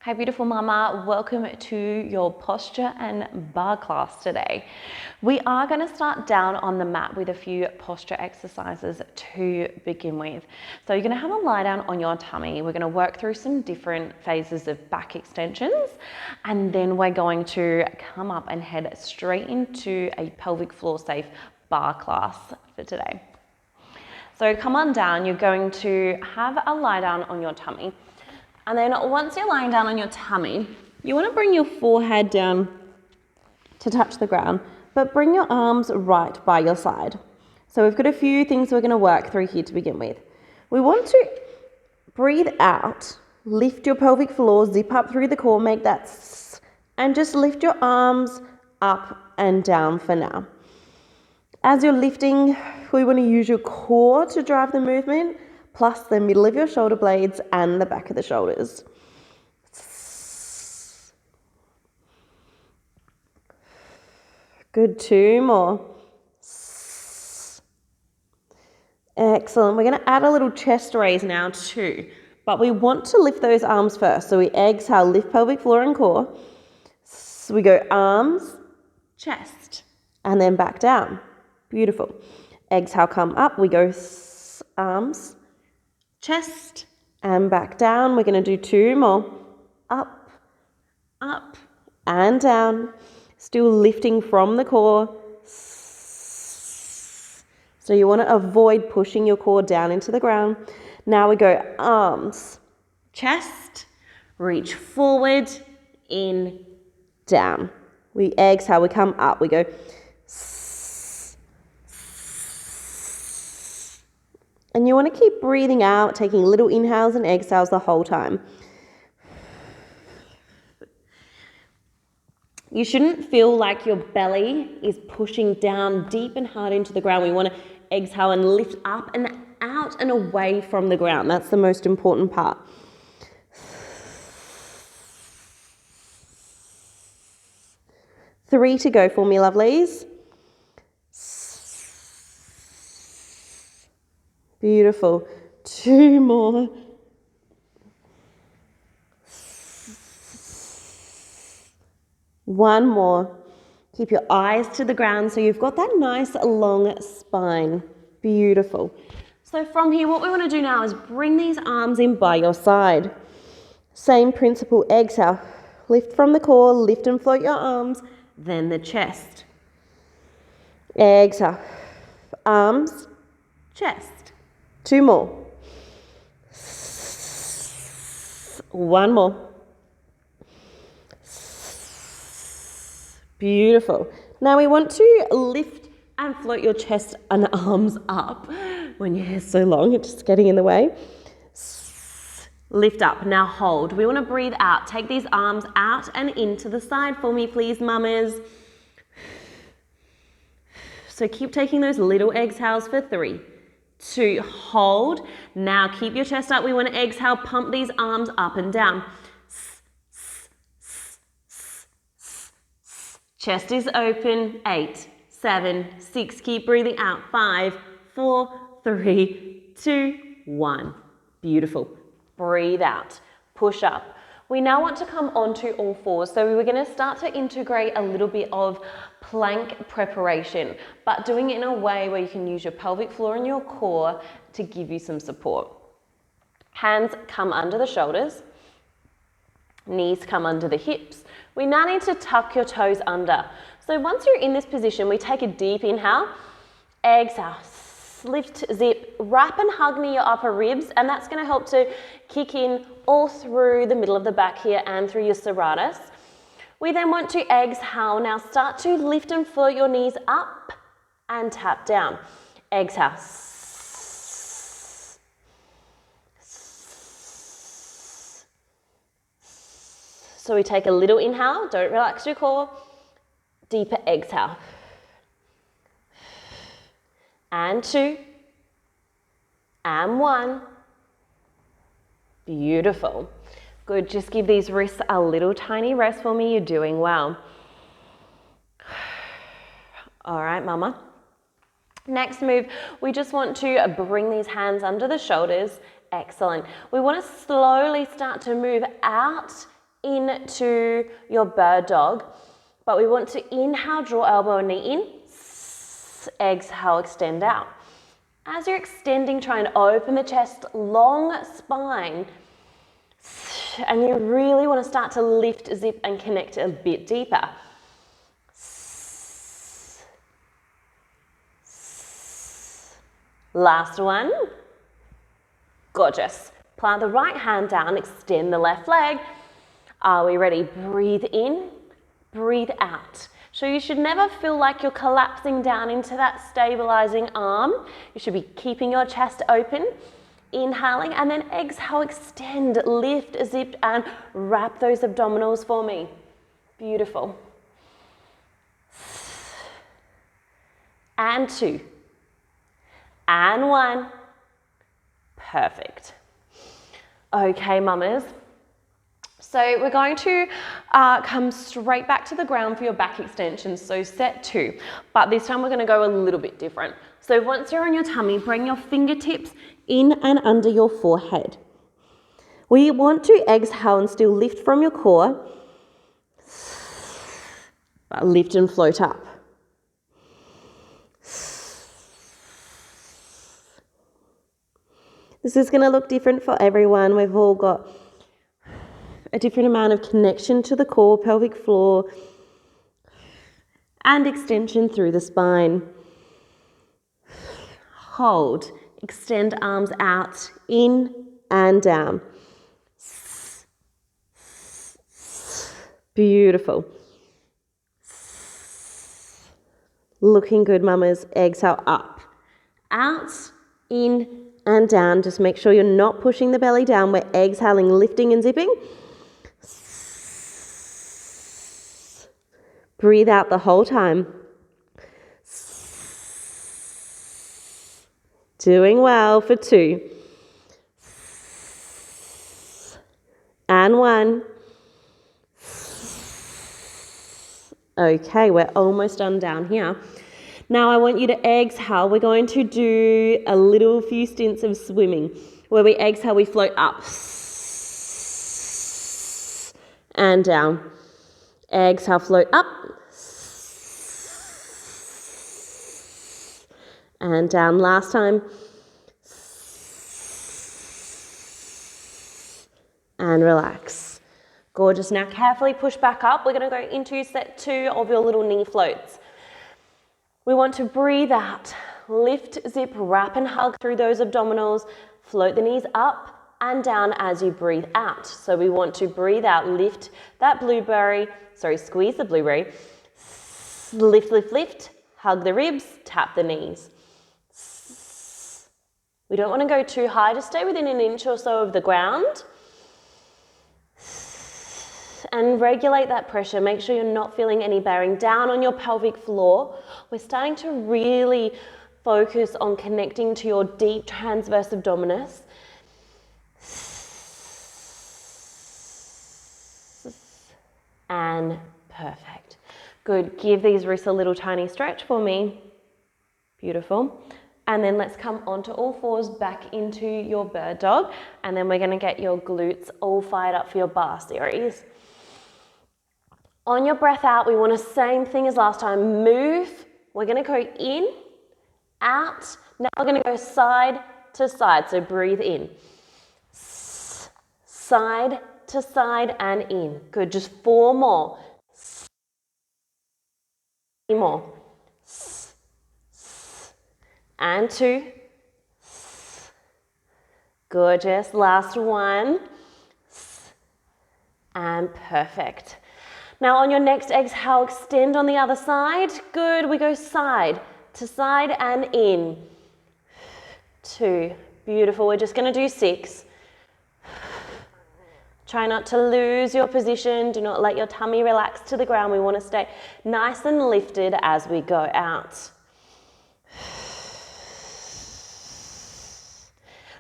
Hi beautiful mama, welcome to your posture and bar class today. We are going to start down on the mat with a few posture exercises to begin with. So you're going to have a lie down on your tummy. We're going to work through some different phases of back extensions, and then we're going to come up and head straight into a pelvic floor safe bar class for today. So come on down, you're going to have a lie down on your tummy. And then once you're lying down on your tummy, you want to bring your forehead down to touch the ground, but bring your arms right by your side. So we've got a few things we're going to work through here to begin with. We want to breathe out, lift your pelvic floor, zip up through the core, make that s, and just lift your arms up and down for now. As you're lifting, we want to use your core to drive the movement, plus the middle of your shoulder blades and the back of the shoulders. Good, two more. Excellent. We're going to add a little chest raise now too, but we want to lift those arms first. So we exhale, lift pelvic floor and core. So we go arms, chest, and then back down. Beautiful. Exhale, come up. We go arms, chest, and back down. We're going to do two more. Up, up, and down. Still lifting from the core. So you want to avoid pushing your core down into the ground. Now we go arms, chest, reach forward, in, down. We exhale, we come up. We go and you want to keep breathing out, taking little inhales and exhales the whole time. You shouldn't feel like your belly is pushing down deep and hard into the ground. We want to exhale and lift up and out and away from the ground. That's the most important part. Three to go for me, lovelies. Beautiful. Two more. One more. Keep your eyes to the ground so you've got that nice long spine. Beautiful. So from here, what we want to do now is bring these arms in by your side. Same principle, exhale. Lift from the core, lift and float your arms, then the chest. Exhale. Arms, chest. Two more. One more. Beautiful. Now we want to lift and float your chest and arms up. When your hair's so long, it's just getting in the way. Lift up. Now hold. We want to breathe out. Take these arms out and into the side for me, please, mamas. So keep taking those little exhales for 3, 2, hold. Now keep your chest up. We want to exhale, pump these arms up and down. Chest is open. 8, 7, 6. Keep breathing out. 5, 4, 3, 2, 1. Beautiful. Breathe out. Push up. We now want to come onto all fours. So we're going to start to integrate a little bit of plank preparation, but doing it in a way where you can use your pelvic floor and your core to give you some support. Hands come under the shoulders. Knees come under the hips. We now need to tuck your toes under. So once you're in this position, we take a deep inhale, exhale, lift, zip, wrap and hug near your upper ribs, and that's going to help to kick in all through the middle of the back here and through your serratus. We then want to exhale. Now start to lift and float your knees up and tap down. Exhale. So we take a little inhale, don't relax your core. Deeper exhale. And 2. And 1. Beautiful. Good, just give these wrists a little tiny rest for me. You're doing well. All right, mama. Next move, we just want to bring these hands under the shoulders. Excellent. We want to slowly start to move out into your bird dog, but we want to inhale, draw elbow and knee in, exhale, extend out. As you're extending, try and open the chest, long spine, and you really want to start to lift, zip, and connect a bit deeper. Last one. Gorgeous. Plant the right hand down, extend the left leg. Are we ready? Breathe in, breathe out. So you should never feel like you're collapsing down into that stabilizing arm. You should be keeping your chest open, inhaling, and then exhale, extend, lift, zip, and wrap those abdominals for me. Beautiful. And 2. And 1. Perfect. Okay, mamas. So we're going to come straight back to the ground for your back extensions. So set 2, but this time we're going to go a little bit different. So once you're on your tummy, bring your fingertips in and under your forehead. We want to exhale and still lift from your core, but lift and float up. This is going to look different for everyone. We've all got a different amount of connection to the core, pelvic floor, and extension through the spine. Hold, extend arms out, in and down. Beautiful. Looking good, mamas. Exhale up, out, in and down. Just make sure you're not pushing the belly down. We're exhaling, lifting and zipping. Breathe out the whole time. Doing well for 2. And 1. Okay, we're almost done down here. Now I want you to exhale. We're going to do a little few stints of swimming. Where we exhale, we float up. And down. Exhale, float up. And down last time. And relax. Gorgeous. Now carefully push back up. We're going to go into set 2 of your little knee floats. We want to breathe out. Lift, zip, wrap and hug through those abdominals. Float the knees up and down as you breathe out. So we want to breathe out, lift that squeeze the blueberry. Lift, lift, lift. Hug the ribs, tap the knees. We don't want to go too high, just stay within an inch or so of the ground. And regulate that pressure. Make sure you're not feeling any bearing down on your pelvic floor. We're starting to really focus on connecting to your deep transverse abdominis. And perfect. Good. Give these wrists a little tiny stretch for me. Beautiful. And then let's come onto all fours back into your bird dog. And then we're going to get your glutes all fired up for your bar series. On your breath out, we want the same thing as last time. Move. We're going to go in, out. Now we're going to go side to side. So breathe in. Side to side and in. Good. Just 4 more. 3 more. And 2. Gorgeous. Last 1. And perfect. Now on your next exhale, extend on the other side. Good. We go side to side and in. 2. Beautiful. We're just going to do 6. Try not to lose your position. Do not let your tummy relax to the ground. We want to stay nice and lifted as we go out.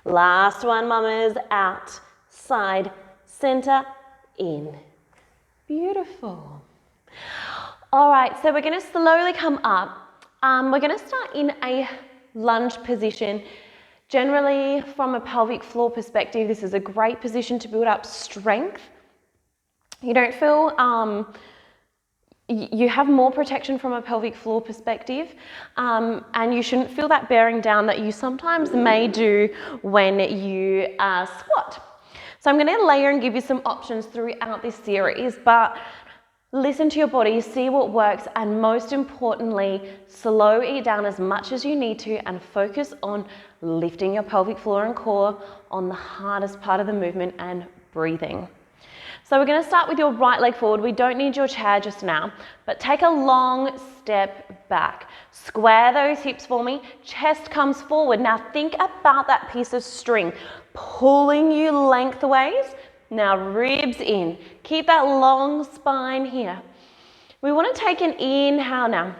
Last one, mamas. Out, side, center, in. Beautiful. All right, so we're going to slowly come up. We're going to start in a lunge position. Generally, from a pelvic floor perspective, this is a great position to build up strength. You don't feel, you have more protection from a pelvic floor perspective, and you shouldn't feel that bearing down that you sometimes may do when you squat. So I'm going to layer and give you some options throughout this series, but listen to your body, see what works, and most importantly, slow it down as much as you need to and focus on lifting your pelvic floor and core on the hardest part of the movement and breathing. So we're going to start with your right leg forward. We don't need your chair just now, but take a long step back. Square those hips for me. Chest comes forward. Now think about that piece of string pulling you lengthways. Now ribs in. Keep that long spine here. We want to take an inhale now.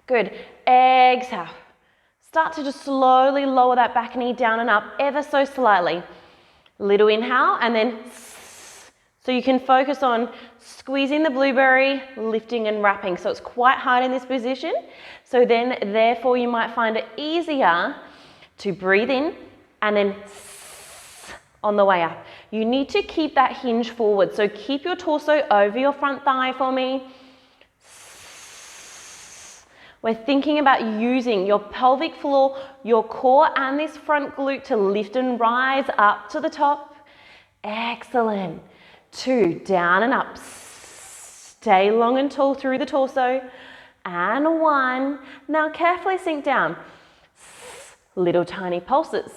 Good. Exhale. Start to just slowly lower that back knee down and up ever so slightly. Little inhale and then so you can focus on squeezing the blueberry, lifting and wrapping. So it's quite hard in this position. So then therefore you might find it easier to breathe in and then on the way up. You need to keep that hinge forward. So keep your torso over your front thigh for me. We're thinking about using your pelvic floor, your core and this front glute to lift and rise up to the top. Excellent. 2, down and up. Stay long and tall through the torso. And 1. Now carefully sink down. Little tiny pulses.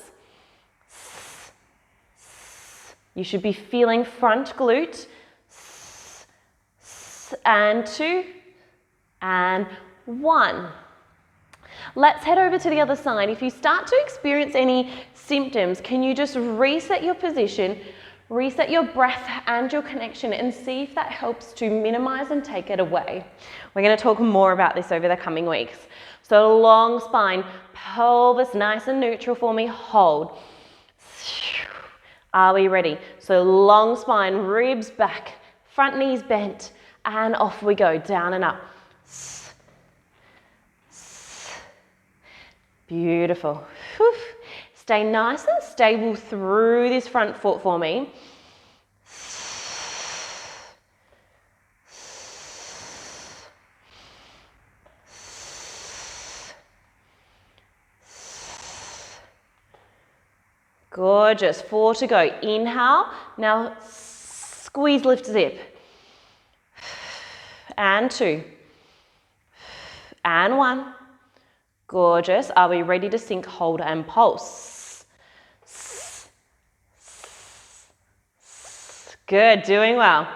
You should be feeling front glute. And 2. And 1. Let's head over to the other side. If you start to experience any symptoms, can you just reset your position, reset your breath and your connection and see if that helps to minimize and take it away. We're going to talk more about this over the coming weeks. So long spine, pelvis nice and neutral for me, hold. Are we ready? So long spine, ribs back, front knees bent, and off we go, down and up. Beautiful. Whew. Stay nice and stable through this front foot for me. Gorgeous. 4 to go. Inhale. Now squeeze, lift, zip. And 2. And 1. Gorgeous. Are we ready to sink, hold and pulse? Good, doing well.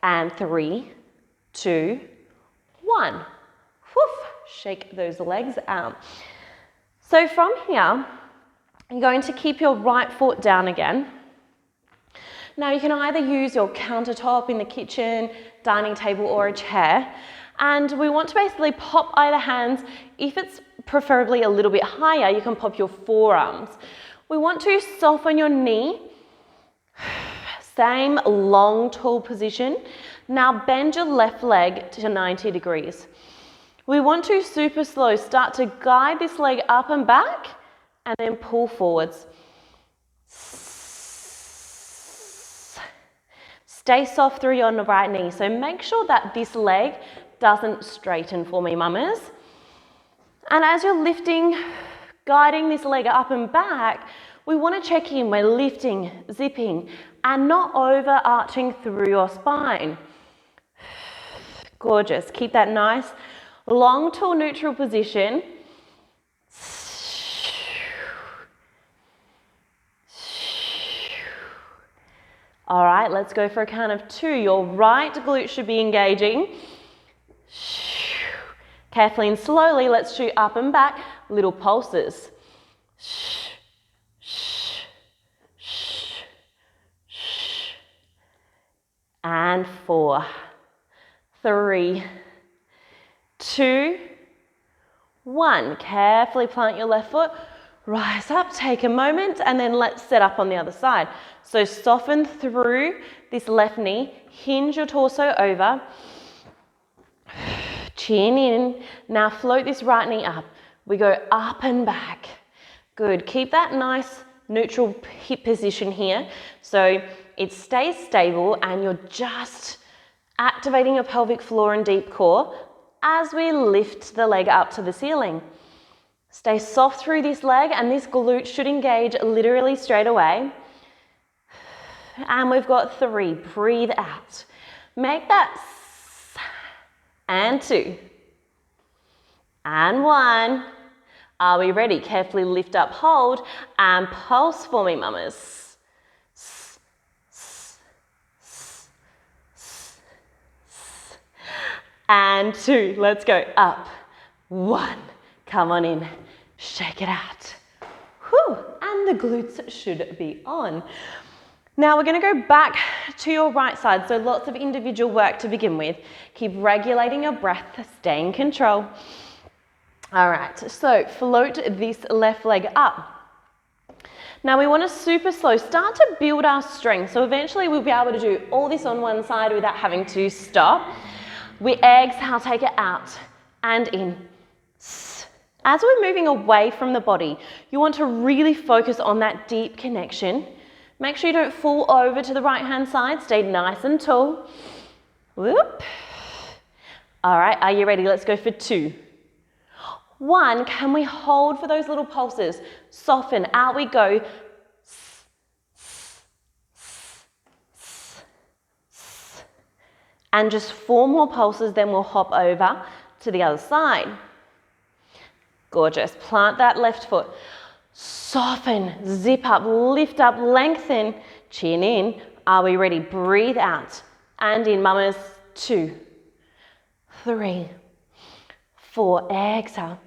And 3, 2, 1. Woof. Shake those legs out. So from here, you're going to keep your right foot down again. Now you can either use your countertop in the kitchen, dining table or a chair. And we want to basically pop either hands. If it's preferably a little bit higher, you can pop your forearms. We want to soften your knee. Same long, tall position. Now bend your left leg to 90 degrees. We want to super slow start to guide this leg up and back and then pull forwards. Stay soft through your right knee. So make sure that this leg doesn't straighten for me, mamas. And as you're lifting, guiding this leg up and back, we want to check in. We're lifting, zipping, and not overarching through your spine. Gorgeous. Keep that nice, long, tall, neutral position. All right, let's go for a count of 2. Your right glute should be engaging. Carefully and slowly, let's shoot up and back, little pulses. And 4, 3, 2, 1. Carefully plant your left foot, rise up, take a moment, and then let's set up on the other side. So soften through this left knee, hinge your torso over, chin in. Now float this right knee up. We go up and back. Good. Keep that nice neutral hip position here. So it stays stable and you're just activating your pelvic floor and deep core as we lift the leg up to the ceiling. Stay soft through this leg and this glute should engage literally straight away. And we've got 3. Breathe out. Make that and 2. And 1. Are we ready? Carefully lift up, hold, and pulse for me, mamas. And 2. Let's go. Up. 1. Come on in. Shake it out. Whew. And the glutes should be on. Now we're going to go back to your right side. So lots of individual work to begin with. Keep regulating your breath. Stay in control. All right, so float this left leg up. Now we want to super slow, start to build our strength. So eventually we'll be able to do all this on one side without having to stop. We exhale, take it out and in. As we're moving away from the body, you want to really focus on that deep connection. Make sure you don't fall over to the right-hand side. Stay nice and tall. Whoop. All right, are you ready? Let's go for 2. 1, can we hold for those little pulses? Soften, out we go. And just 4 more pulses, then we'll hop over to the other side. Gorgeous. Plant that left foot. Soften, zip up, lift up, lengthen, chin in. Are we ready? Breathe out. And in, mamas. 2, 3, 4. Exhale.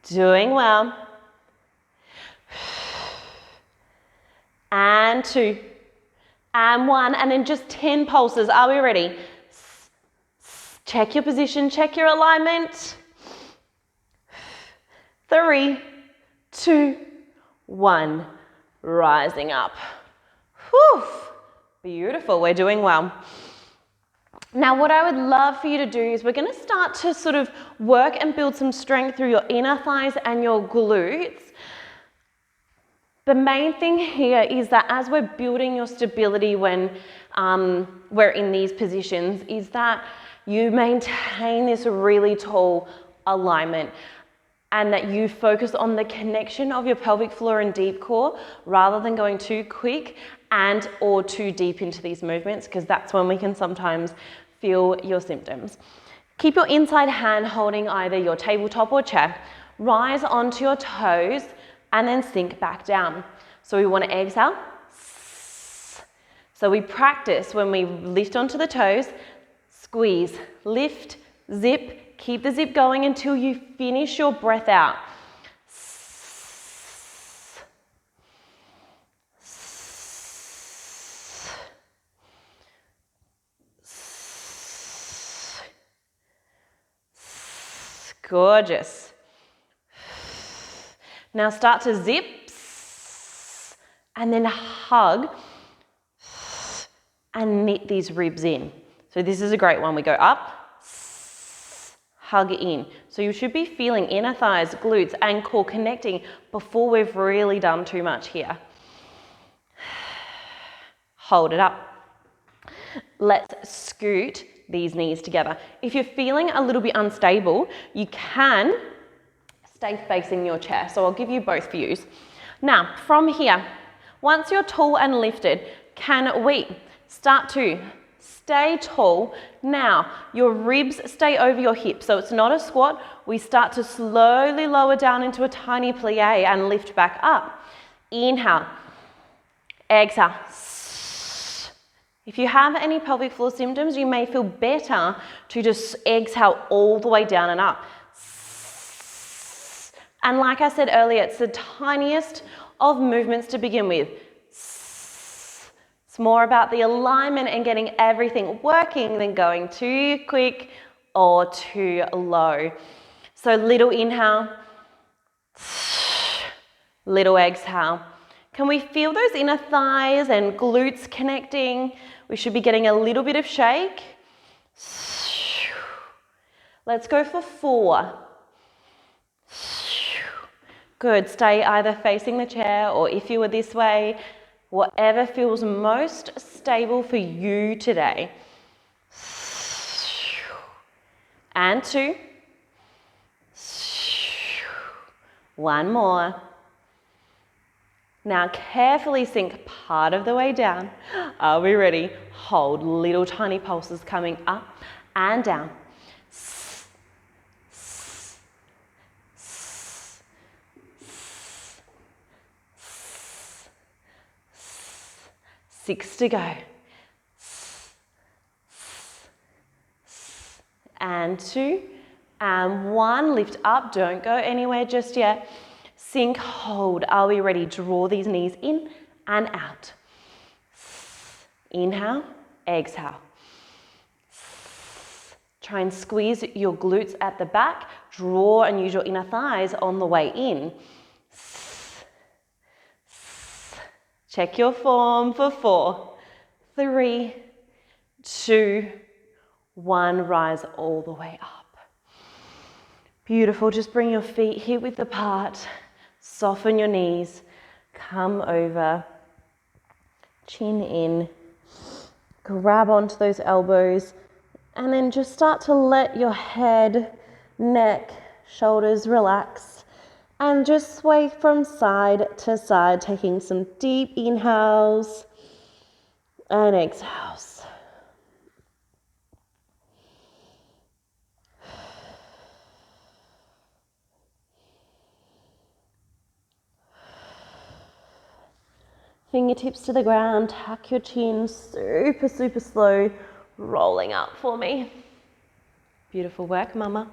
Doing well. And 2. And 1. And then just 10 pulses. Are we ready? Check your position. Check your alignment. 3, 2, 1. Rising up. Whew. Beautiful. We're doing well. Now, what I would love for you to do is we're going to start to sort of work and build some strength through your inner thighs and your glutes. The main thing here is that as we're building your stability when we're in these positions, is that you maintain this really tall alignment and that you focus on the connection of your pelvic floor and deep core rather than going too quick and or too deep into these movements, because that's when we can sometimes feel your symptoms. Keep your inside hand holding either your tabletop or chair. Rise onto your toes and then sink back down. So we want to exhale. So we practice when we lift onto the toes, squeeze, lift, zip, keep the zip going until you finish your breath out. Gorgeous. Now start to zip and then hug and knit these ribs in. So this is a great one. We go up, hug in. So you should be feeling inner thighs, glutes and core connecting before we've really done too much here. Hold it up. Let's scoot these knees together. If you're feeling a little bit unstable, you can stay facing your chair. So I'll give you both views. Now, from here, once you're tall and lifted, can we start to stay tall? Now, your ribs stay over your hips, so it's not a squat. We start to slowly lower down into a tiny plie and lift back up. Inhale, exhale. If you have any pelvic floor symptoms, you may feel better to just exhale all the way down and up. And like I said earlier, it's the tiniest of movements to begin with. It's more about the alignment and getting everything working than going too quick or too low. So little inhale, little exhale. Can we feel those inner thighs and glutes connecting? We should be getting a little bit of shake. Let's go for 4. Good. Stay either facing the chair or if you were this way, whatever feels most stable for you today. And 2. One more. Now carefully sink part of the way down. Are we ready? Hold little tiny pulses coming up and down. 6 to go. And 2, and 1. Lift up, don't go anywhere just yet. Sink, hold. Are we ready? Draw these knees in and out. Inhale, exhale. Try and squeeze your glutes at the back. Draw and use your inner thighs on the way in. Check your form for 4, 3, 2, 1. Rise all the way up. Beautiful. Just bring your feet hip width apart. Soften your knees. Come over. Chin in. Grab onto those elbows. And then just start to let your head, neck, shoulders relax. And just sway from side to side, taking some deep inhales and exhales. Fingertips to the ground, tuck your chin, super, super slow, rolling up for me. Beautiful work, mama.